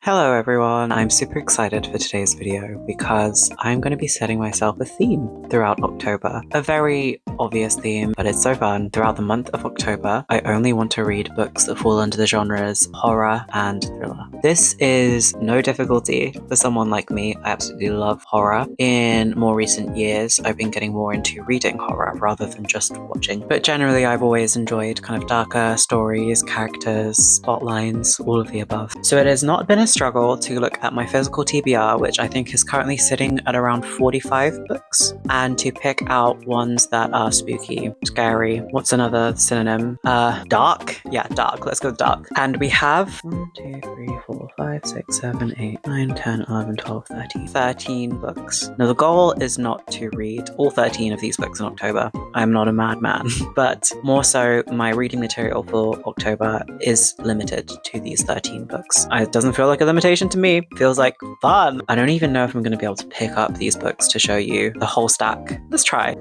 Hello everyone, I'm super excited for today's video because I'm going to be setting myself a theme throughout October. A very obvious theme, but it's so fun. Throughout the month of October, I only want to read books that fall under the genres horror and thriller. This is no difficulty for someone like me. I absolutely love horror. In more recent years, I've been getting more into reading horror rather than just watching. But generally, I've always enjoyed kind of darker stories, characters, plot lines, all of the above. So it has not been a struggle to look at my physical TBR, which I think is currently sitting at around 45 books, and to pick out ones that are spooky, scary. What's another synonym? Dark? Yeah, dark. Let's go dark. And we have 1, 2, 3, 4, 5, 6, 7, 8, 9, 10, 11, 12, 13. 13 books. Now the goal is not to read all 13 of these books in October. I'm not a madman, but more so my reading material for October is limited to these 13 books. It doesn't feel like a limitation to me. It feels like fun. I don't even know if I'm going to be able to pick up these books to show you the whole stack. Let's try.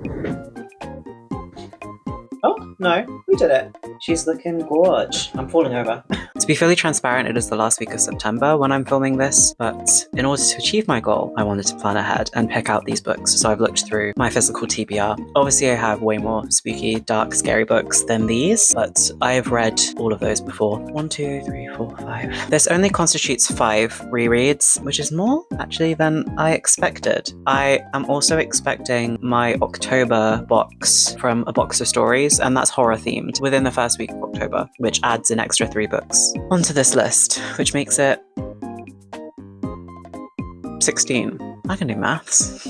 Oh, no, we did it. She's looking gorge. I'm falling over. To be fully transparent, it is the last week of September when I'm filming this, but in order to achieve my goal, I wanted to plan ahead and pick out these books. So I've looked through my physical TBR. Obviously, I have way more spooky, dark, scary books than these, but I have read all of those before. 1, 2, 3, 4, 5. This only constitutes 5 rereads, which is more actually than I expected. I am also expecting my October box from A Box of Stories, and that's horror themed within the first week of October, which adds an extra 3 books onto this list, which makes it 16. I can do maths.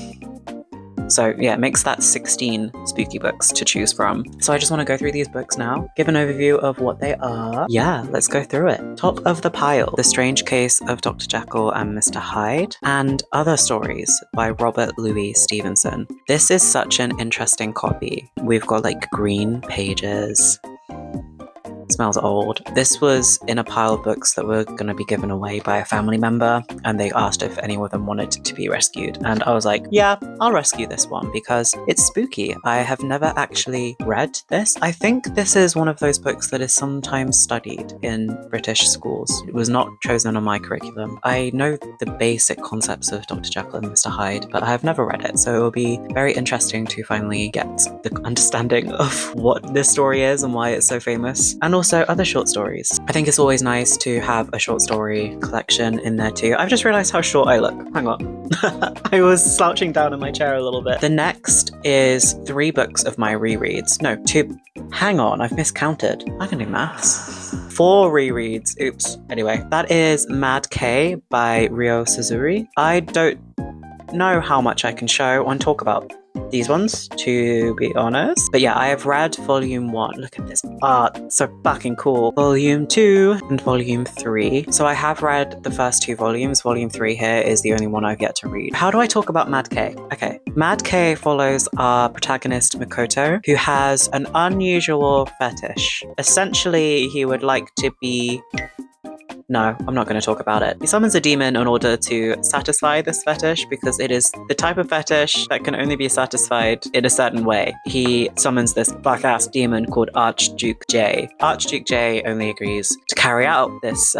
So yeah, it makes that 16 spooky books to choose from. So I just want to go through these books now, give an overview of what they are. Yeah, let's go through it. Top of the pile, The Strange Case of Dr. Jekyll and Mr. Hyde, and Other Stories by Robert Louis Stevenson. This is such an interesting copy. We've got like green pages. Smells old. This was in a pile of books that were going to be given away by a family member, and they asked if any of them wanted to be rescued. And I was like, yeah, I'll rescue this one because it's spooky. I have never actually read this. I think this is one of those books that is sometimes studied in British schools. It was not chosen on my curriculum. I know the basic concepts of Dr. Jekyll and Mr. Hyde, but I have never read it. So it will be very interesting to finally get the understanding of what this story is and why it's so famous. And also other short stories. I think it's always nice to have a short story collection in there too. I've just realized how short I look. Hang on. I was slouching down in my chair a little bit. The next is 3 books of my rereads. No, 2. Hang on, I've miscounted. I can do maths. 4 rereads. Oops. Anyway, that is MadK by Ryo Suzuri. I don't know how much I can show and talk about these ones, to be honest. But yeah, I have read volume 1. Look at this art, so fucking cool. Volume 2 and volume 3. So I have read the first 2 volumes. Volume 3 here is the only one I've yet to read. How do I talk about MadK? Okay, MadK follows our protagonist Makoto, who has an unusual fetish. Essentially, he would like to be... No, I'm not going to talk about it. He summons a demon in order to satisfy this fetish because it is the type of fetish that can only be satisfied in a certain way. He summons this black-ass demon called Archduke J. Archduke J only agrees to carry out this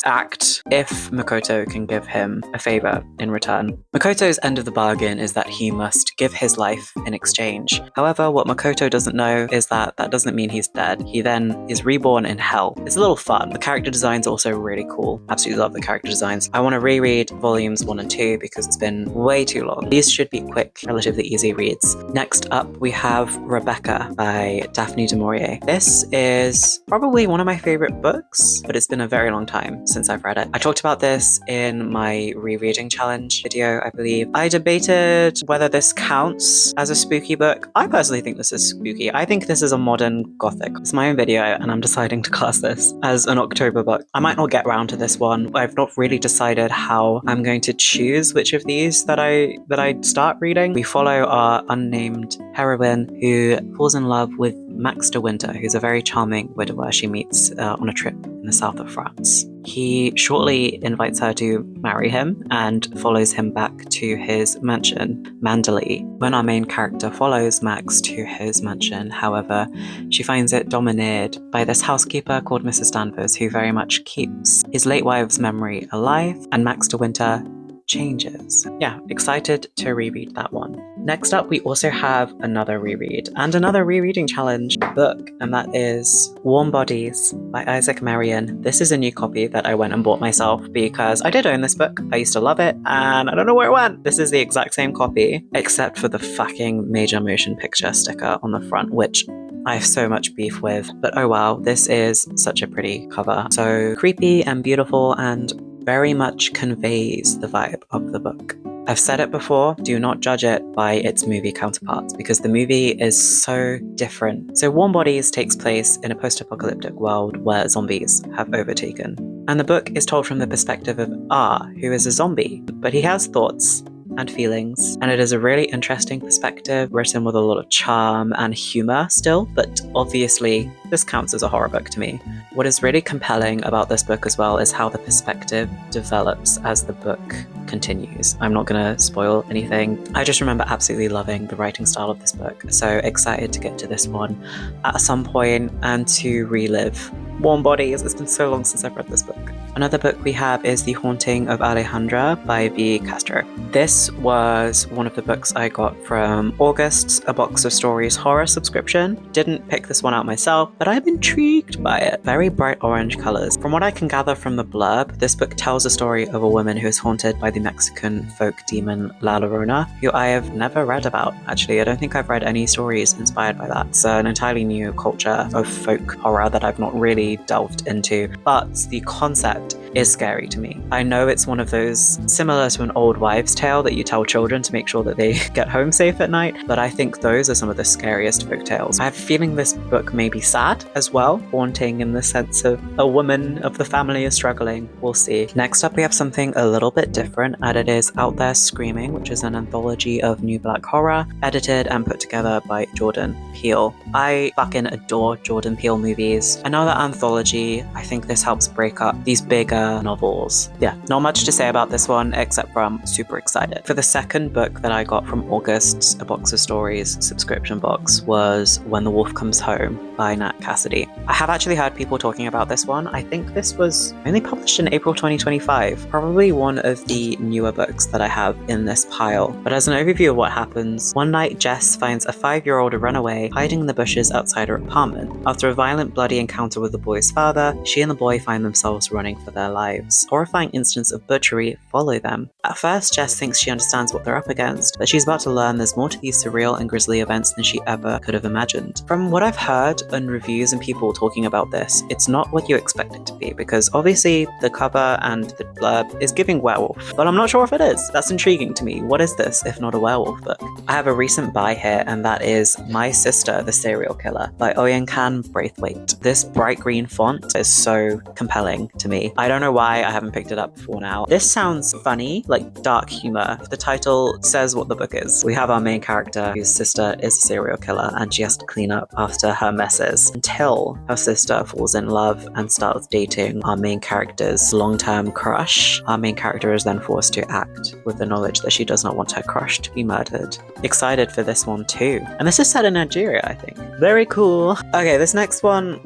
act if Makoto can give him a favor in return. Makoto's end of the bargain is that he must give his life in exchange. However, what Makoto doesn't know is that that doesn't mean he's dead. He then is reborn in hell. It's a little fun. The character designs also really cool. Absolutely love the character designs. I want to reread volumes 1 and 2 because it's been way too long. These should be quick, relatively easy reads. Next up, we have Rebecca by Daphne du Maurier. This is probably one of my favorite books, but it's been a very long time since I've read it. I talked about this in my rereading challenge video, I believe. I debated whether this counts as a spooky book. I personally think this is spooky. I think this is a modern gothic. It's my own video, and I'm deciding to class this as an October book. I might not get around to this one. I've not really decided how I'm going to choose which of these that I start reading. We follow our unnamed heroine who falls in love with Max de Winter, who's a very charming widower she meets on a trip in the south of France. He shortly invites her to marry him and follows him back to his mansion, Manderley. When our main character follows Max to his mansion, however, she finds it dominated by this housekeeper called Mrs. Danvers, who very much keeps his late wife's memory alive, and Max de Winter changes. Yeah, excited to reread that one. Next up, we also have another reread and another rereading challenge book, and that is Warm Bodies by Isaac Marion. This is a new copy that I went and bought myself because I did own this book. I used to love it and I don't know where it went. This is the exact same copy, except for the fucking major motion picture sticker on the front, which I have so much beef with, but oh wow, this is such a pretty cover. So creepy and beautiful and very much conveys the vibe of the book. I've said it before, do not judge it by its movie counterparts because the movie is so different. So Warm Bodies takes place in a post-apocalyptic world where zombies have overtaken. And the book is told from the perspective of R, who is a zombie, but he has thoughts and feelings, and it is a really interesting perspective written with a lot of charm and humor still, but obviously this counts as a horror book to me. What is really compelling about this book as well is how the perspective develops as the book continues. I'm not gonna spoil anything. I just remember absolutely loving the writing style of this book, so excited to get to this one at some point and to relive Warm Bodies. It's been so long since I've read this book. Another book we have is The Haunting of Alejandra by V. Castro. This was one of the books I got from August's A Box of Stories horror subscription. Didn't pick this one out myself, but I'm intrigued by it. Very bright orange colors. From what I can gather from the blurb, this book tells a story of a woman who is haunted by the Mexican folk demon La Llorona, who I have never read about. Actually, I don't think I've read any stories inspired by that. It's an entirely new culture of folk horror that I've not really delved into, but the concept is scary to me. I know it's one of those similar to an old wives' tale that you tell children to make sure that they get home safe at night, but I think those are some of the scariest folk tales. I have a feeling this book may be sad as well, haunting in the sense of a woman of the family is struggling. We'll see. Next up we have something a little bit different, and it is Out There Screaming, which is an anthology of new black horror, edited and put together by Jordan Peele. I fucking adore Jordan Peele movies. Another anthology. I think this helps break up these bigger novels. Yeah, not much to say about this one except for I'm super excited. For the second book that I got from August's A Box of Stories subscription box was When the Wolf Comes Home by Nat Cassidy. I have actually heard people talking about this one. I think this was only published in April 2025. Probably one of the newer books that I have in this pile. But as an overview of what happens, one night Jess finds a 5-year-old runaway hiding in the bushes outside her apartment. After a violent, bloody encounter with the boy's father, she and the boy find themselves running for their lives. Horrifying incidents of butchery follow them. At first, Jess thinks she understands what they're up against, but she's about to learn there's more to these surreal and grisly events than she ever could have imagined. From what I've heard and reviews and people talking about this, it's not what you expect it to be, because obviously the cover and the blurb is giving werewolf, but I'm not sure if it is. That's intriguing to me. What is this if not a werewolf book? I have a recent buy here, and that is My Sister, the Serial Killer by Oyenkan Braithwaite. This bright green font is so compelling to me. I don't know why I haven't picked it up before now. This sounds funny, like dark humor. The title says what the book is. We have our main character whose sister is a serial killer and she has to clean up after her messes until her sister falls in love and starts dating our main character's long-term crush. Our main character is then forced to act with the knowledge that she does not want her crush to be murdered. Excited for this one too. And this is set in Nigeria, I think. Very cool. Okay, this next one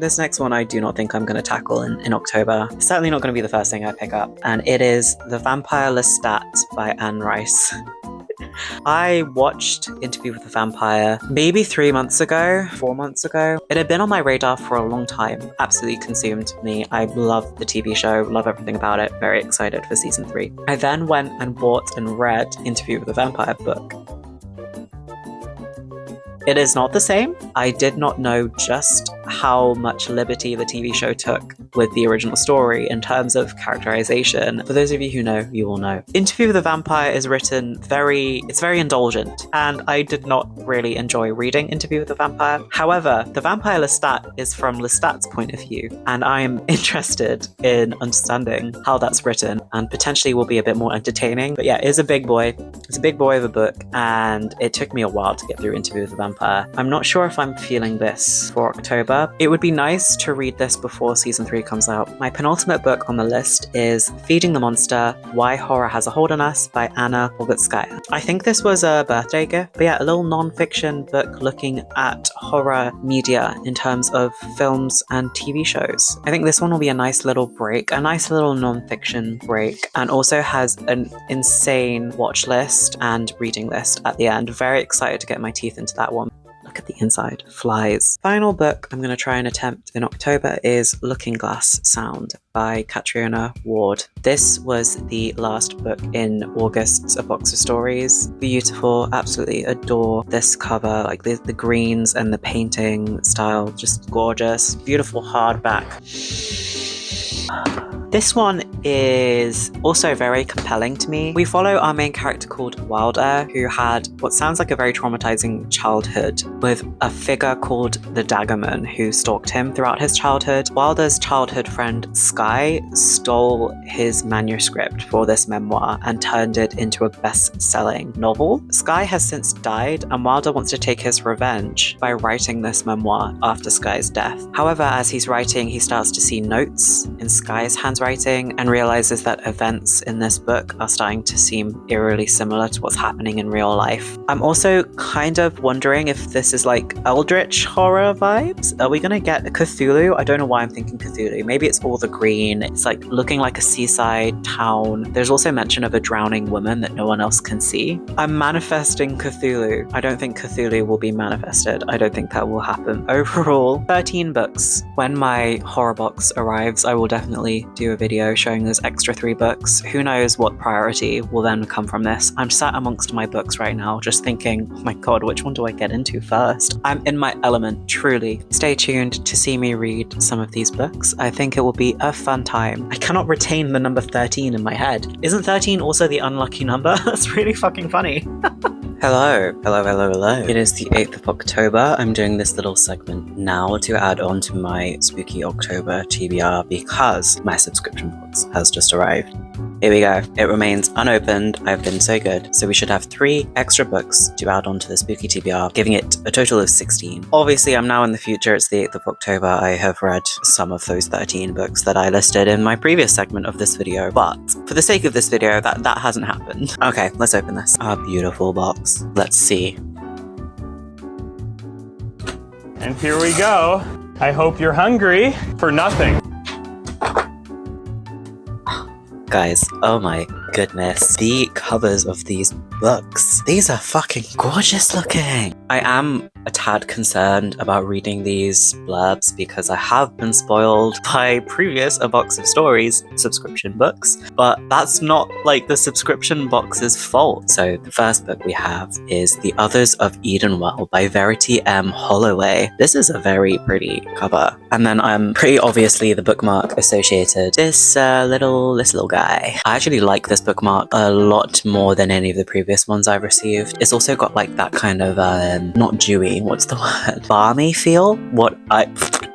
I do not think I'm going to tackle in October. It's certainly not going to be the first thing I pick up, and it is The Vampire Lestat by Anne Rice. I watched Interview with the Vampire maybe 4 months ago. It had been on my radar for a long time. Absolutely consumed me. I love the TV show, love everything about it. Very excited for season 3. I then went and bought and read Interview with the Vampire book. It is not the same. I did not know just how much liberty the TV show took with the original story in terms of characterization. For those of you who know, you will know. Interview with the Vampire is written it's very indulgent, and I did not really enjoy reading Interview with the Vampire. However, The Vampire Lestat is from Lestat's point of view, and I am interested in understanding how that's written, and potentially will be a bit more entertaining. But yeah, it is a big boy. It's a big boy of a book, and it took me a while to get through Interview with the Vampire. I'm not sure if I'm feeling this for October. It would be nice to read this before season 3 3 comes out. My penultimate book on the list is Feeding the Monster, Why Horror Has a Hold on Us by Anna Polgutskaya. I think this was a birthday gift, but yeah, a little non-fiction book looking at horror media in terms of films and TV shows. I think this one will be a nice little break, a nice little non-fiction break, and also has an insane watch list and reading list at the end. Very excited to get my teeth into that one. Look at the inside. Flies. Final book I'm going to try and attempt in October is Looking Glass Sound by Catriona Ward. This was the last book in August's A Box of Stories. Beautiful. Absolutely adore this cover. Like the greens and the painting style. Just gorgeous. Beautiful hardback. This one is also very compelling to me. We follow our main character called Wilder, who had what sounds like a very traumatizing childhood with a figure called the Daggerman who stalked him throughout his childhood. Wilder's childhood friend Skye stole his manuscript for this memoir and turned it into a best-selling novel. Skye has since died, and Wilder wants to take his revenge by writing this memoir after Skye's death. However, as he's writing, he starts to see notes in Skye's handwriting and realizes that events in this book are starting to seem eerily similar to what's happening in real life. I'm also kind of wondering if this is like eldritch horror vibes. Are we gonna get a Cthulhu? I don't know why I'm thinking Cthulhu. Maybe it's all the green. It's like looking like a seaside town. There's also mention of a drowning woman that no one else can see. I'm manifesting Cthulhu. I don't think Cthulhu will be manifested. I don't think that will happen. Overall, 13 books. When my horror box arrives, I will definitely do a video showing those extra 3 books. Who knows what priority will then come from this. I'm sat amongst my books right now just thinking, oh my god, which one do I get into first? I'm in my element, truly. Stay tuned to see me read some of these books. I think it will be a fun time. I cannot retain the number 13 in my head. Isn't 13 also the unlucky number? That's really fucking funny. Hello. It is the 8th of October. I'm doing this little segment now to add on to my Spooky October TBR because my subscription box has just arrived. Here we go. It remains unopened. I've been so good. So we should have 3 extra books to add on to the Spooky TBR, giving it a total of 16. Obviously, I'm now in the future. It's the 8th of October. I have read some of those 13 books that I listed in my previous segment of this video, but for the sake of this video, that hasn't happened. Okay, let's open this. Our beautiful box. Let's see. And here we go. I hope you're hungry for nothing. Guys, oh my goodness. The covers of these books. These are fucking gorgeous looking. I am a tad concerned about reading these blurbs because I have been spoiled by previous A Box of Stories subscription books, but that's not like the subscription box's fault. So the first book we have is The Others of Edenwell by Verity M. Holloway. This is a very pretty cover. And then pretty obviously the bookmark associated this little guy. I actually like this bookmark a lot more than any of the previous ones I've received. It's also got like that kind of not dewy, what's the word? Balmy feel?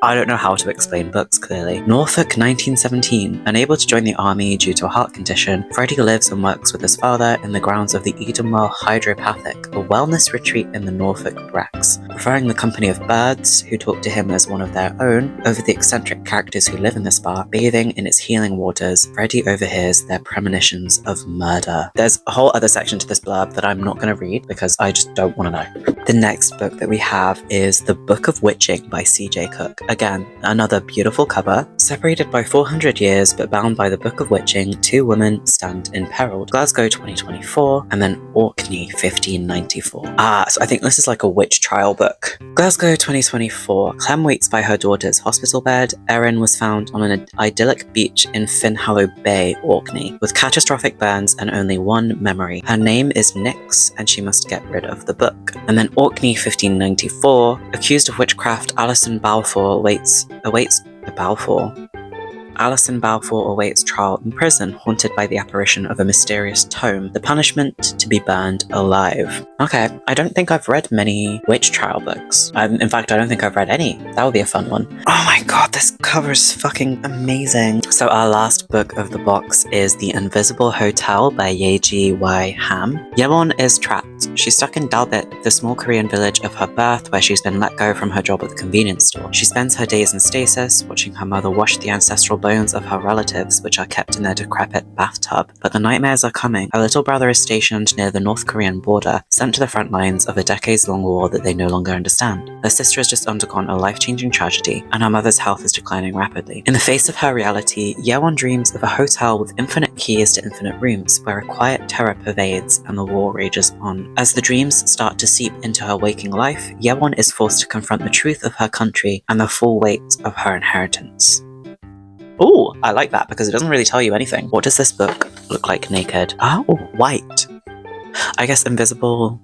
I don't know how to explain books clearly. Norfolk 1917. Unable to join the army due to a heart condition, Freddie lives and works with his father in the grounds of the Edenwell Hydropathic, a wellness retreat in the Norfolk Breaks, preferring the company of birds who talk to him as one of their own over the eccentric characters who live in the spa. Bathing in its healing waters, Freddie overhears their premonitions of murder. There's a whole other section to this blurb that I'm not going to read because I just don't want to know. The next book that we have is The Book of Witching by C.J. Cook. Again, another beautiful cover. Separated by 400 years but bound by the Book of Witching, 2 women stand in peril. Glasgow 2024 and then Orkney 1594. So I think this is like a witch trial book. Glasgow 2024. Clem waits by her daughter's hospital bed. Erin was found on an idyllic beach in Finhallow Bay, Orkney, with catastrophic burns and only one memory. Her name is Nyx and she must get rid of the book. And then Orkney 1594. Accused of witchcraft, Alison Balfour awaits Balfour. Alison Balfour awaits trial in prison, haunted by the apparition of a mysterious tome. The punishment to be burned alive. Okay, I don't think I've read many witch trial books. In fact, I don't think I've read any. That would be a fun one. Oh my god, this cover is fucking amazing. So our last book of the box is The Invisible Hotel by Yeji Y. Ham. Yewon is trapped. She's stuck in Dalbit, the small Korean village of her birth, where she's been let go from her job at the convenience store. She spends her days in stasis, watching her mother wash the ancestral bones of her relatives, which are kept in their decrepit bathtub. But the nightmares are coming. Her little brother is stationed near the North Korean border, sent to the front lines of a decades-long war that they no longer understand. Her sister has just undergone a life-changing tragedy, and her mother's health is declining rapidly. In the face of her reality, Yewon dreams of a hotel with infinite keys to infinite rooms, where a quiet terror pervades and the war rages on. As the dreams start to seep into her waking life, Yewon is forced to confront the truth of her country and the full weight of her inheritance. Ooh, I like that because it doesn't really tell you anything. What does this book look like naked? Oh, white. I guess invisible.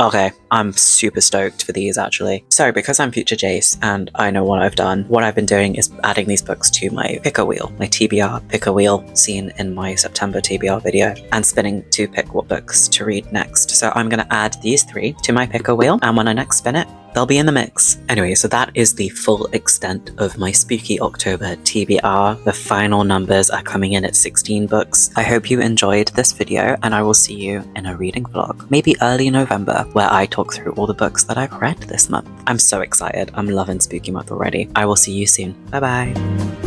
Okay, I'm super stoked for these actually. So because I'm future Jace and I know what I've done, what I've been doing is adding these books to my picker wheel, my TBR picker wheel seen in my September TBR video, and spinning to pick what books to read next. So I'm going to add these 3 to my picker wheel, and when I next spin it, they'll be in the mix. Anyway, so that is the full extent of my Spooky October TBR. The final numbers are coming in at 16 books. I hope you enjoyed this video, and I will see you in a reading vlog, maybe early November, where I talk through all the books that I've read this month. I'm so excited. I'm loving Spooky Month already. I will see you soon. Bye bye.